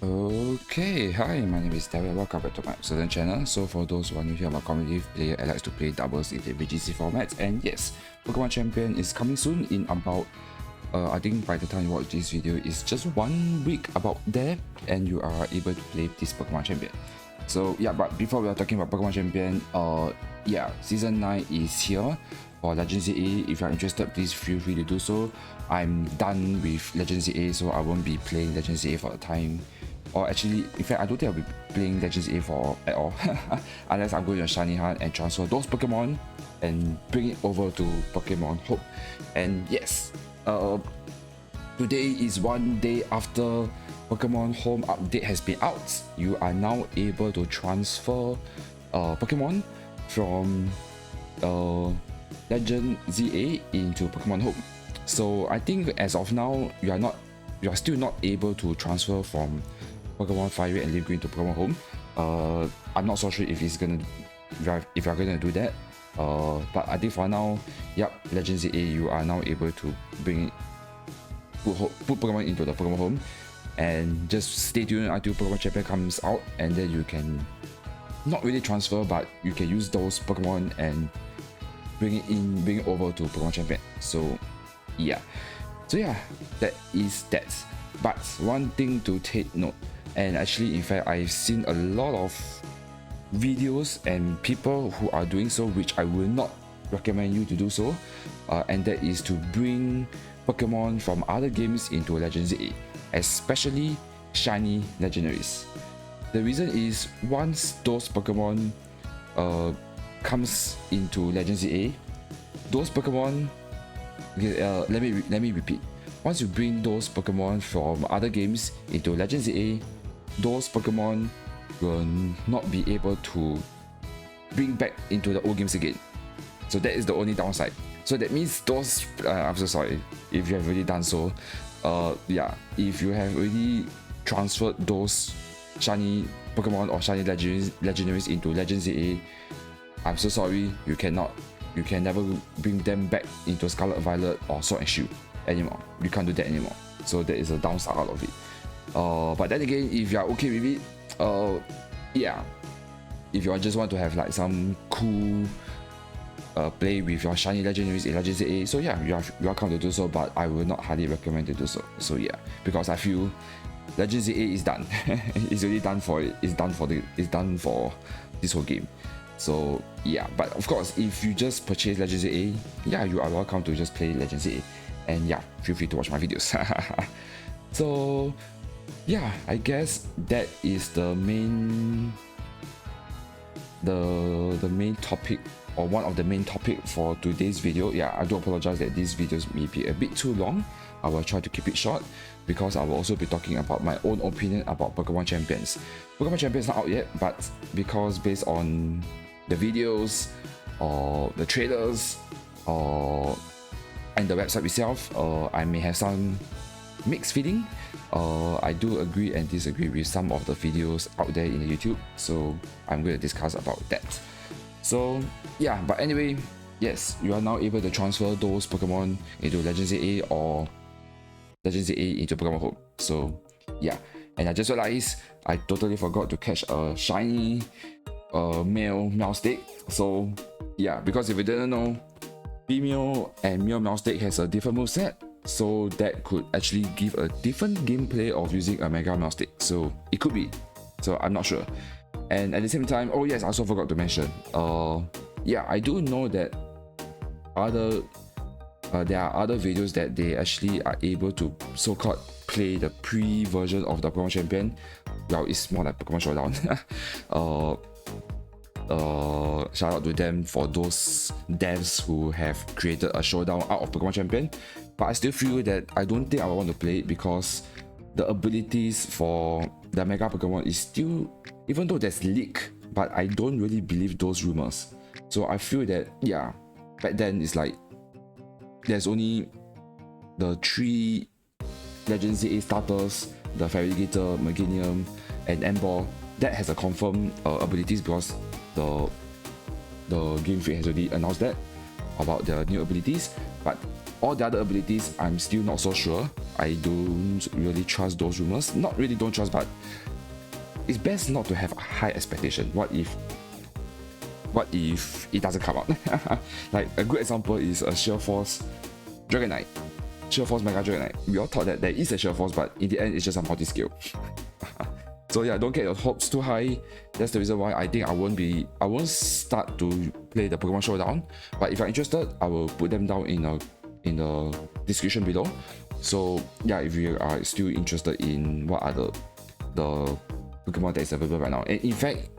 Okay, hi, my name is Daryl. Welcome back to my certain channel. So for those who are new here, I'm a competitive player and likes to play doubles in the VGC formats. And yes, Pokemon Champion is coming soon in about, I think by the time you watch this video, it's just 1 week about there, and you are able to play this Pokemon Champion. So yeah, but before we are talking about Pokemon Champion, yeah, Season 9 is here for Legends ZA. If you are interested, please feel free to do so. I'm done with Legends ZA, so I won't be playing Legends ZA for the time. Or actually, in fact, I don't think I'll be playing Legends ZA for at all, unless I'm going to Shiny Hunt and transfer those Pokemon and bring it over to Pokemon Home. And yes, today is 1 day after Pokemon Home update has been out. You are now able to transfer Pokemon from Legend ZA into Pokemon Home. So I think as of now, you are still not able to transfer from Pokemon Fire Red and Leaf Green to Pokemon Home. I'm not so sure if you're gonna do that. But I think for now, yep, Legends ZA, you are now able to put Pokemon into the Pokemon Home, and just stay tuned until Pokemon Champion comes out, and then you can not really transfer, but you can use those Pokemon and bring it over to Pokemon Champion. So yeah, that is that. But one thing to take note, and actually in fact I've seen a lot of videos and people who are doing so, which I will not recommend you to do so, and that is to bring Pokemon from other games into Legends ZA, especially shiny legendaries. The reason is, once those Pokemon comes into Legends ZA, those Pokemon, let me repeat. Once you bring those Pokemon from other games into Legends ZA, those Pokemon will not be able to bring back into the old games again. So that is the only downside. So that means those, I'm so sorry if you have already done so. Yeah, if you have already transferred those shiny Pokemon or shiny legendaries into Legends ZA, I'm so sorry, you can never bring them back into Scarlet Violet or Sword and Shield anymore. You can't do that anymore. So that is a downside out of it. But then again, if you are okay with it, yeah, if you just want to have like some cool play with your shiny legendaries in Legends ZA, so yeah, you are welcome to do so, but I will not highly recommend to do so. So yeah, because I feel Legends ZA is done. It's already done for it. It's done for this whole game. So yeah, but of course, if you just purchase Legends ZA, yeah, you are welcome to just play Legends ZA, and yeah, feel free to watch my videos. So yeah, I guess that is the main topic, or one of the main topic for today's video. Yeah, I do apologize that these videos may be a bit too long. I will try to keep it short, because I will also be talking about my own opinion about Pokemon Champions. Pokemon Champions not out yet, but because based on the videos or the trailers and the website itself, I may have some mixed feeling. I do agree and disagree with some of the videos out there in the YouTube, so I'm going to discuss about that. So yeah, but anyway, yes, you are now able to transfer those Pokemon into Legends ZA or Legends ZA into Pokemon Home. So yeah, and I just realized I totally forgot to catch a shiny male Meowstic. So yeah, because if you didn't know, female and male Meowstic has a different moveset, so that could actually give a different gameplay of using a Mega Meowstic. So it could be, so I'm not sure. And at the same time, oh yes, I also forgot to mention, yeah, I do know that there are other videos that they actually are able to so-called play the pre-version of the Pokemon Champion. Well, it's more like Pokemon Showdown. Shout out to them for those devs who have created a Showdown out of Pokemon Champion. But I still feel that I don't think I want to play it, because the abilities for the Mega Pokemon is still, even though there's leak, but I don't really believe those rumors. So I feel that, yeah, back then it's like there's only the 3 Legends ZA starters, the Feraligatr, Meganium, and Emboar, that has a confirmed abilities, because the Game Freak has already announced that about the new abilities. But All the other abilities, I'm still not so sure. I don't really trust those rumors. Not really don't trust, but it's best not to have a high expectation. What if it doesn't come out? Like a good example is a Sheer Force Dragonite. Sheer Force Mega Dragonite. We all thought that there is a Sheer Force, but in the end it's just a multi-scale. So yeah, don't get your hopes too high. That's the reason why I think I won't start to play the Pokemon Showdown. But if you're interested, I will put them down in the description below. So yeah, if you are still interested in what are the Pokemon that is available right now. And in fact,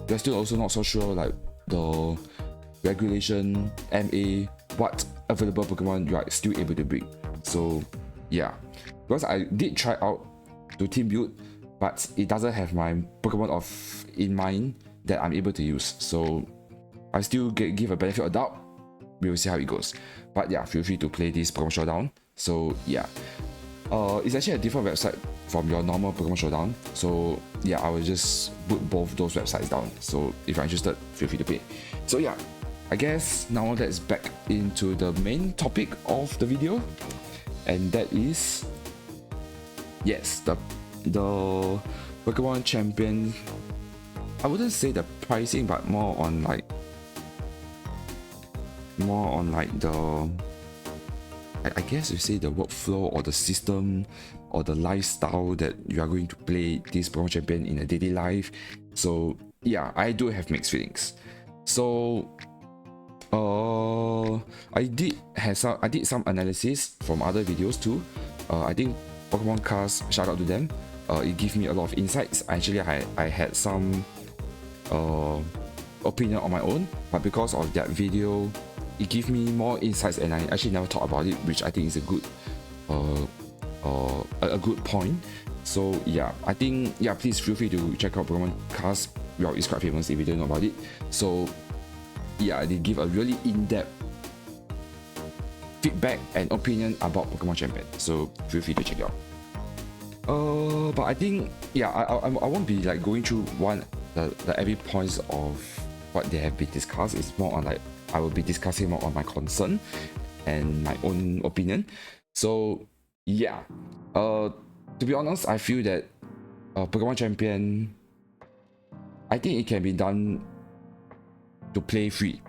we're still also not so sure like the regulation, MA, what available Pokemon you are still able to bring. So yeah, because I did try out to team build, but it doesn't have my Pokemon in mind that I'm able to use. So I still give a benefit of doubt. We will see how it goes. But yeah, feel free to play this Pokemon Showdown. So yeah, it's actually a different website from your normal Pokemon Showdown. So yeah, I will just put both those websites down. So if you're interested, feel free to play. So yeah, I guess now let's back into the main topic of the video, and that is, yes, the Pokemon Champion. I wouldn't say the pricing, but more on like the, I guess you say the workflow or the system or the lifestyle that you are going to play this Pokemon Champion in a daily life. So yeah, I do have mixed feelings. So I did some analysis from other videos too. I think Pokemon Cast, shout out to them. It gave me a lot of insights. Actually, I had some opinion on my own, but because of that video, it gave me more insights, and I actually never thought about it, which I think is a good point. So yeah, I think, yeah, please feel free to check out Pokemon Cast. Well, it's quite famous if you don't know about it. So yeah, they give a really in-depth feedback and opinion about Pokemon Champion. So feel free to check it out. But I think, yeah, I won't be like going through the every points of what they have been discussed. It's more on like, I will be discussing more on my concern and my own opinion. So yeah, to be honest, I feel that Pokemon Champion, I think it can be done to play free.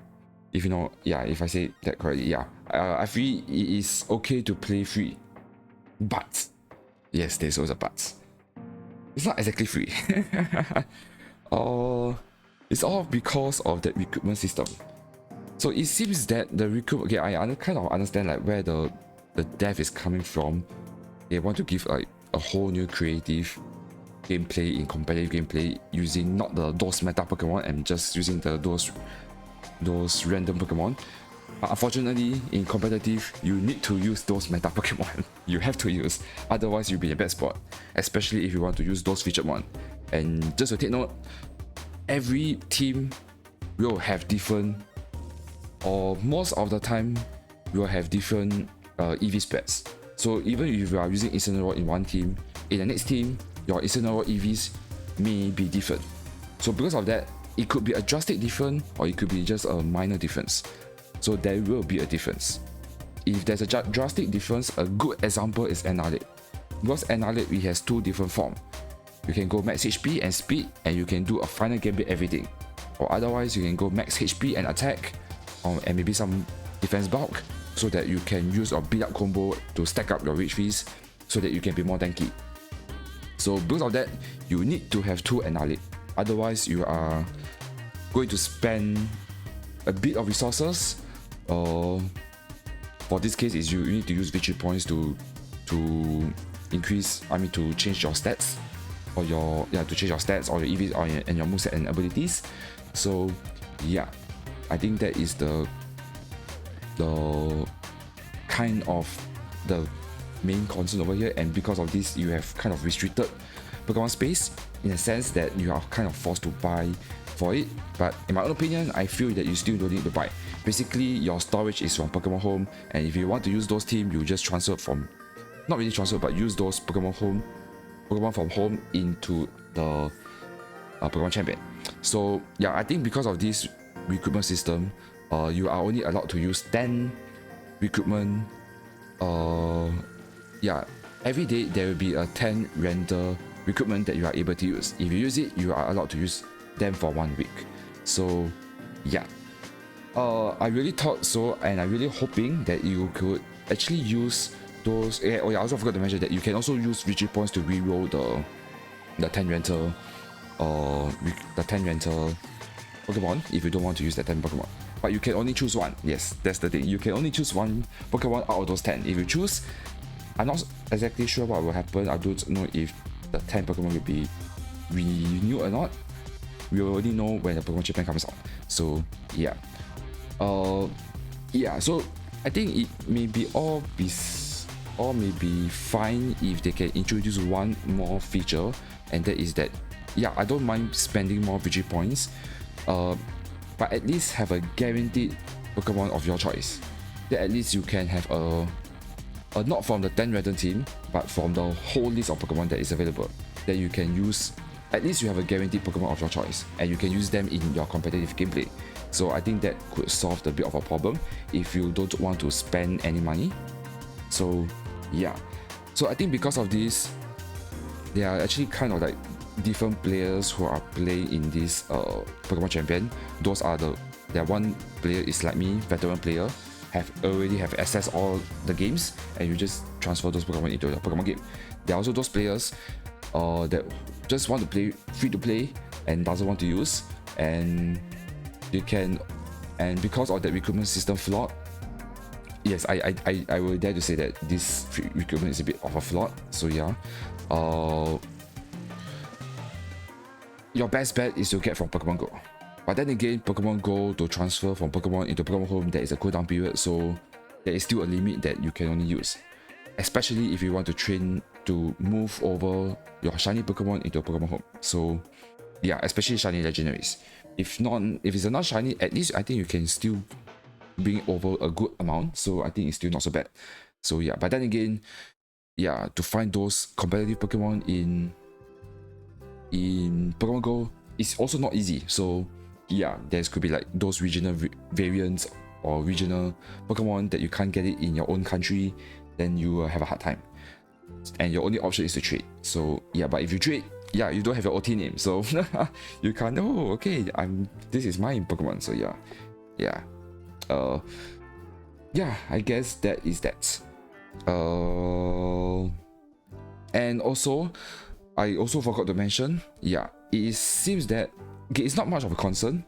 If you know, yeah, if I say that correctly, yeah, I feel it is okay to play free, but yes, there's always a but. It's not exactly free. It's all because of that recruitment system. So it seems that the recruitment, okay, I kind of understand like where the dev is coming from. They want to give like a whole new creative gameplay in competitive gameplay using not those meta Pokemon and just using those random Pokemon. But unfortunately, in competitive, you need to use those meta Pokemon. You have to use, otherwise you'll be in a bad spot, especially if you want to use those featured one. And just to take note, every team will have different, or most of the time will have different EV spreads. So even if you are using Incineroar in one team, in the next team, your Incineroar EVs may be different. So because of that, it could be a drastic difference, or it could be just a minor difference. So there will be a difference. If there's a drastic difference, a good example is Anarlate. Because Anarlate, it has two different forms. You can go max HP and speed, and you can do a final gambit everything. Or otherwise, you can go max HP and attack, and maybe some defense bulk, so that you can use a beat up combo to stack up your reach fees, so that you can be more tanky. So because of that, you need to have two Anarlate. Otherwise, you are going to spend a bit of resources. For this case, is you need to use victory points to increase, to change your stats, or to change your stats or your EVs and your moveset and abilities. So yeah, I think that is the kind of the main concern over here, and because of this, you have kind of restricted Pokemon space in a sense that you are kind of forced to buy for it. But in my own opinion, I feel that you still don't need to buy. Basically, your storage is from Pokemon Home, and if you want to use those teams, you just transfer from, not really transfer, but use those Pokemon from home into the Pokemon Champion. So yeah, I think because of this recruitment system, you are only allowed to use 10 recruitment yeah, every day there will be a 10 render recruitment that you are able to use. If you use it, you are allowed to use them for 1 week. So yeah, I really thought so, and I'm really hoping that you could actually use those. Oh yeah, I also forgot to mention that you can also use victory points to reroll the 10 renter the 10 renter Pokemon if you don't want to use that 10 Pokemon. But you can only choose one. Yes, that's the thing. You can only choose one Pokemon out of those 10. If you choose, I'm not exactly sure what will happen. I don't know if the 10 Pokemon will be renewed or not. We will only know when the Pokemon Champion comes out. So yeah. Yeah, so I think it may be may be fine if they can introduce one more feature, and that is that, yeah, I don't mind spending more VG points, but at least have a guaranteed Pokemon of your choice. That at least you can have a not from the 10 random team, but from the whole list of Pokemon that is available, that you can use. At least you have a guaranteed Pokemon of your choice, and you can use them in your competitive gameplay. So I think that could solve a bit of a problem if you don't want to spend any money. So yeah, so I think because of this, there are actually kind of like different players who are playing in this Pokemon Champion. Those are there one player is like me, veteran player, already have access all the games, and you just transfer those Pokemon into the Pokemon game. There are also those players that just want to play free to play and doesn't want to use, and you can, and because of that recruitment system flaw, yes, I will dare to say that this recruitment is a bit of a flaw. So yeah, your best bet is to get from Pokemon Go. But then again, Pokemon Go to transfer from Pokemon into Pokemon Home, there is a cooldown period, so there is still a limit that you can only use. Especially if you want to train to move over your shiny Pokemon into Pokemon Home. So yeah, especially shiny legendaries. If it's a not shiny, at least I think you can still bring over a good amount. So I think it's still not so bad. So yeah, but then again, yeah, to find those competitive Pokemon in Pokemon Go is also not easy. So yeah, there could be like those regional variants or regional Pokemon that you can't get it in your own country, then you will have a hard time. And your only option is to trade. So yeah, but if you trade, yeah, you don't have your OT name, so you can't. Oh, okay, this is my Pokemon. So yeah, yeah, I guess that is that. And also, I also forgot to mention. Yeah, it seems that it's not much of a concern.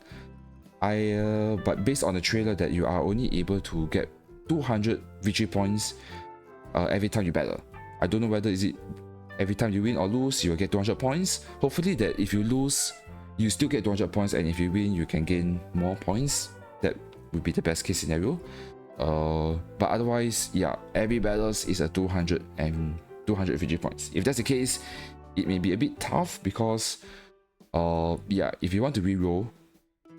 But based on the trailer, that you are only able to get 200 victory points every time you battle. I don't know whether is it every time you win or lose, you will get 200 points. Hopefully that if you lose, you still get 200 points, and if you win, you can gain more points. That would be the best case scenario. But otherwise, yeah, every battle is a 200 and 200 VG points. If that's the case, it may be a bit tough because, yeah, if you want to reroll,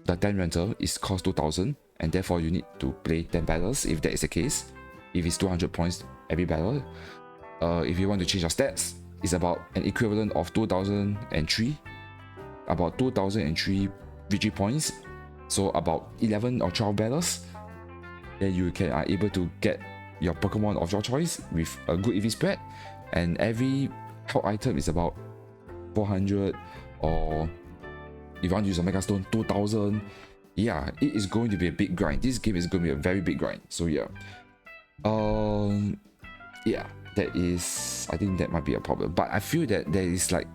the 10 rental is cost 2000, and therefore you need to play 10 battles if that is the case. If it's 200 points every battle. If you want to change your stats, it's about an equivalent of 2003, about 2003 VG points, so about 11 or 12 battles. Then you are able to get your Pokemon of your choice with a good EV spread, and every health item is about 400, or if you want to use a Mega Stone, 2000. Yeah, it is going to be a big grind. This game is going to be a very big grind. So yeah, yeah, that is, I think that might be a problem. But I feel that there is like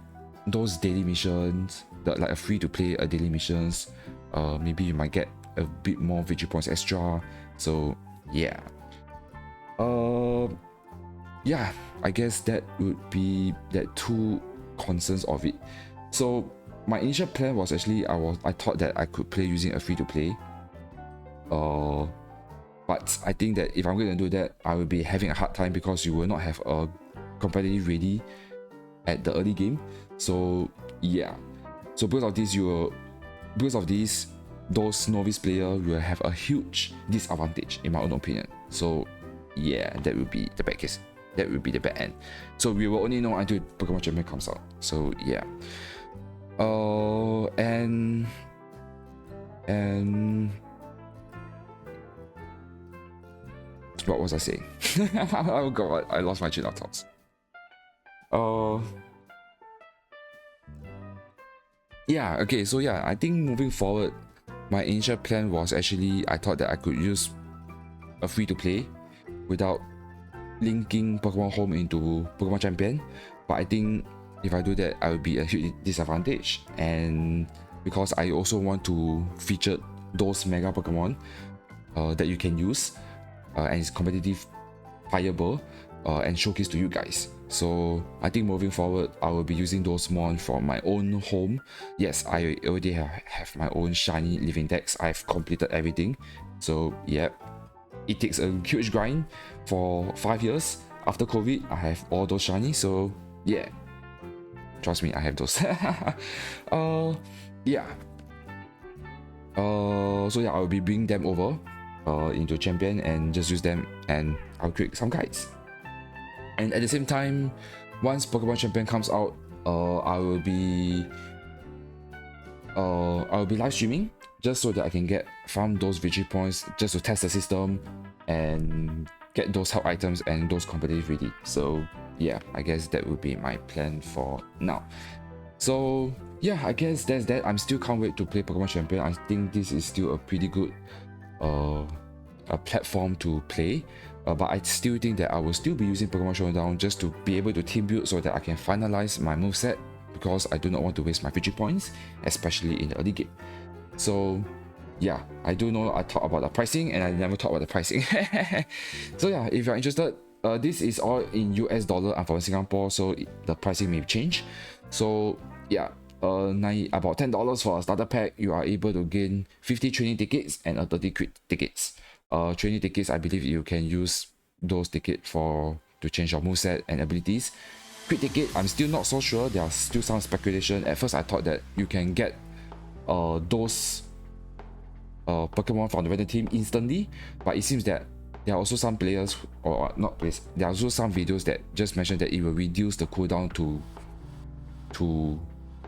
those daily missions, like a free to play daily missions. Maybe you might get a bit more victory points extra. So yeah, yeah, I guess that would be that two concerns of it. So my initial plan was actually I thought that I could play using a free to play. But I think that if I'm going to do that, I will be having a hard time because you will not have a competitive ready at the early game. So yeah, so because of this, those novice players will have a huge disadvantage in my own opinion. So yeah, that will be the bad case. That will be the bad end. So we will only know until Pokemon Champion comes out. So yeah. And what was I saying? Oh god, I lost my train of thoughts. Yeah, okay, so yeah, I think moving forward, my initial plan was actually I thought that I could use a free to play without linking Pokemon Home into Pokemon Champion, but I think if I do that, I will be a huge disadvantage, and because I also want to feature those mega Pokemon that you can use and it's competitive, viable, and showcase to you guys. So I think moving forward, I will be using those mons from my own home. Yes, I already have my own shiny living decks. I've completed everything. So yeah, it takes a huge grind for 5 years. After COVID, I have all those shiny. So yeah, trust me, I have those. Yeah. So yeah, I'll be bringing them over into Champion and just use them, and I'll create some guides. And at the same time, once Pokemon Champion comes out, I will be live streaming just so that I can farm those victory points just to test the system and get those help items and those competitive ready. So yeah, I guess that would be my plan for now. So yeah, I guess that's that. I'm still can't wait to play Pokemon Champion. I think this is still a pretty good a platform to play. But I still think that I will still be using Pokemon Showdown just to be able to team build so that I can finalize my moveset, because I do not want to waste my victory points, especially in the early game. So yeah, I do know I talked about the pricing and I never talked about the pricing. So yeah, if you're interested, this is all in US dollar. I'm from Singapore, so the pricing may change. So yeah, about $10 for a starter pack. You are able to gain 50 training tickets and 30 crit tickets. Training tickets, I believe you can use those tickets to change your moveset and abilities. Crit ticket, I'm still not so sure. There's still some speculation. At first, I thought that you can get those Pokemon from the random team instantly, but it seems that there are also some players, or not players, there are also some videos that just mentioned that it will reduce the cooldown to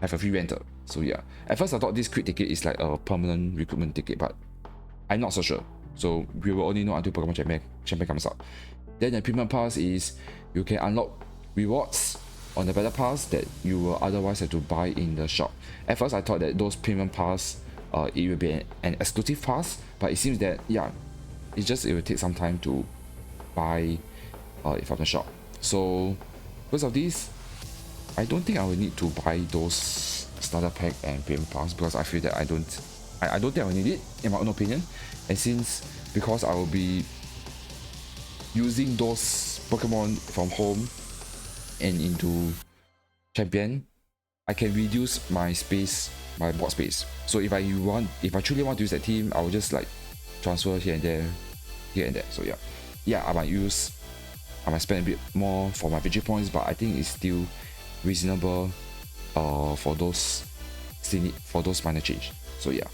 have a free renter. So yeah, at first I thought this crit ticket is like a permanent recruitment ticket, but I'm not so sure. So we will only know until Pokemon Champion comes out. Then the premium pass is you can unlock rewards on the battle pass that you will otherwise have to buy in the shop. At first I thought that those premium pass it will be an exclusive pass, but it seems that yeah, it will take some time to buy it from the shop. So because of this, I don't think I will need to buy those starter pack and premium pass, because I feel that I don't think I will need it, in my own opinion. And because I will be using those Pokemon from home and into Champion, I can reduce my board space. So if I truly want to use that team, I will just like transfer here and there. So yeah, I might spend a bit more for my victory points, but I think it's still reasonable for those minor change. So yeah.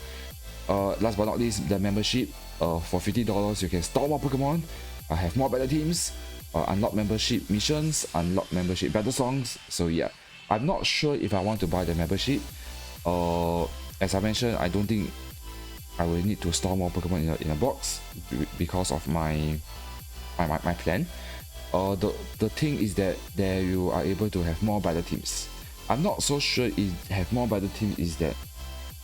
Last but not least, the membership. For $50, you can store more Pokemon, have more battle teams, unlock membership missions, unlock membership battle songs. So yeah, I'm not sure if I want to buy the membership. As I mentioned, I don't think I will need to store more Pokemon in a box because of my plan. The thing is that there you are able to have more battle teams. I'm not so sure if have more battle teams is that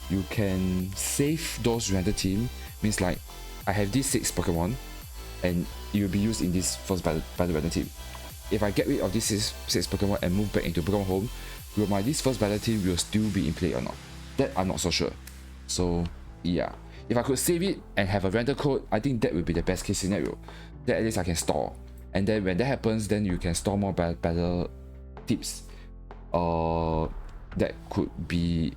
you can save those random team. Means like I have these 6 Pokemon and it will be used in this first battle random team. If I get rid of these 6 Pokemon and move back into Pokemon Home, will this first battle team will still be in play or not? That I'm not so sure. So yeah, if I could save it and have a random code, I think that would be the best case scenario. That at least I can store, and then when that happens, then you can store more battle tips. That could be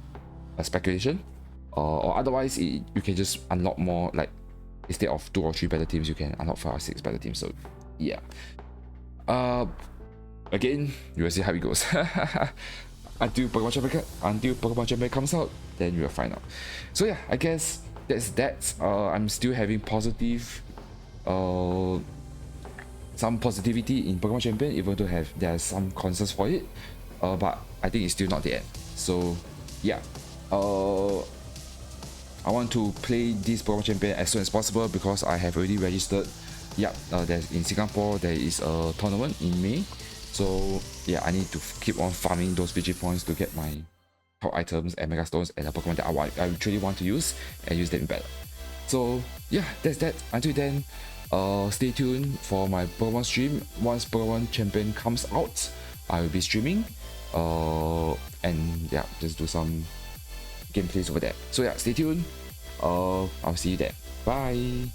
a speculation, or otherwise you can just unlock more, like instead of 2 or 3 battle teams, you can unlock 5 or 6 battle teams. So yeah, again, you will see how it goes. until Pokemon Champion comes out, then you will find out. So yeah, I guess that's that. I'm still having some positivity in Pokemon Champion, even though there's some concerns for it, but I think it's still not the end. So yeah, I want to play this Pokemon Champion as soon as possible because I have already registered yeah, there's in Singapore there is a tournament in May, so yeah, I need to keep on farming those VG points to get my top items and mega stones and the Pokemon that I truly want to use and use them in battle. So yeah, that's that. Until then, stay tuned for my Pokemon stream. Once Pokemon Champion comes out, I will be streaming. And yeah, just do some gameplays over there. So yeah, stay tuned. I'll see you there. Bye.